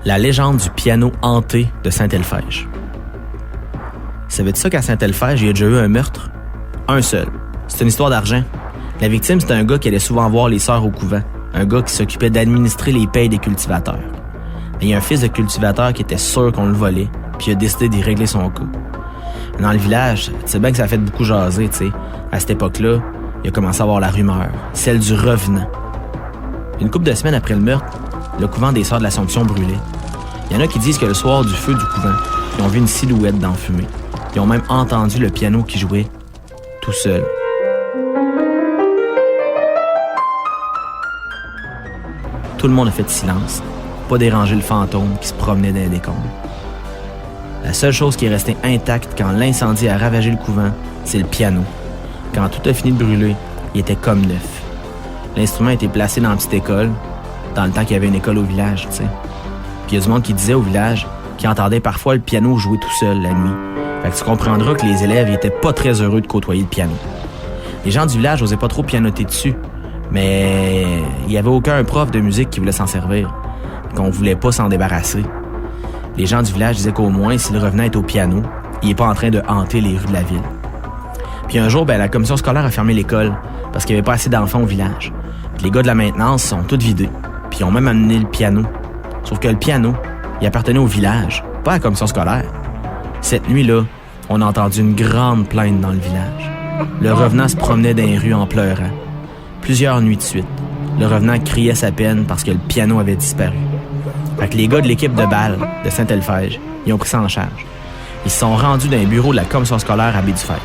La légende du piano hanté de Saint-Elphège. Savais-tu ça qu'à Saint-Elphège, il y a déjà eu un meurtre? Un seul. C'est une histoire d'argent. La victime, c'était un gars qui allait souvent voir les sœurs au couvent. Un gars qui s'occupait d'administrer les payes des cultivateurs. Mais il y a un fils de cultivateur qui était sûr qu'on le volait, puis il a décidé d'y régler son cas. Dans le village, tu sais bien que ça a fait beaucoup jaser, tu sais. À cette époque-là, il a commencé à avoir la rumeur, celle du revenant. Une couple de semaines après le meurtre, le couvent des Sœurs de l'Assomption brûlait. Il y en a qui disent que le soir du feu du couvent, ils ont vu une silhouette dans la fumée. Ils ont même entendu le piano qui jouait tout seul. Tout le monde a fait silence, pas déranger le fantôme qui se promenait dans les décombres. La seule chose qui est restée intacte quand l'incendie a ravagé le couvent, c'est le piano. Quand tout a fini de brûler, il était comme neuf. L'instrument a été placé dans une petite école, dans le temps qu'il y avait une école au village, tu sais. Puis il y a du monde qui disait au village qu'il entendait parfois le piano jouer tout seul la nuit. Fait que tu comprendras que les élèves étaient pas très heureux de côtoyer le piano. Les gens du village n'osaient pas trop pianoter dessus, mais il y avait aucun prof de musique qui voulait s'en servir, qu'on voulait pas s'en débarrasser. Les gens du village disaient qu'au moins, si le revenant est au piano, il est pas en train de hanter les rues de la ville. Puis un jour, la commission scolaire a fermé l'école parce qu'il n'y avait pas assez d'enfants au village. Puis les gars de la maintenance sont tous vidés, puis ils ont même amené le piano. Sauf que le piano, il appartenait au village, pas à la commission scolaire. Cette nuit-là, on a entendu une grande plainte dans le village. Le revenant se promenait dans les rues en pleurant. Plusieurs nuits de suite, le revenant criait sa peine parce que le piano avait disparu. Fait que les gars de l'équipe de balle de Saint-Elphège, ils ont pris ça en charge. Ils se sont rendus dans les bureaux de la commission scolaire à Baie-du-Fer.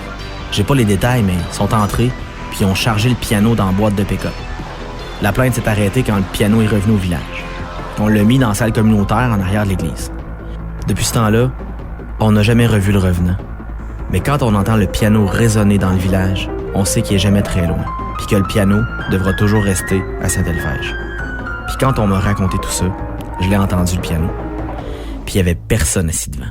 J'ai pas les détails, mais ils sont entrés puis ils ont chargé le piano dans la boîte de pick-up. La plainte s'est arrêtée quand le piano est revenu au village. On l'a mis dans la salle communautaire en arrière de l'église. Depuis ce temps-là, on n'a jamais revu le revenant. Mais quand on entend le piano résonner dans le village, on sait qu'il est jamais très loin, puis que le piano devra toujours rester à Saint-Elphège. Puis quand on m'a raconté tout ça, je l'ai entendu le piano, puis il y avait personne assis devant.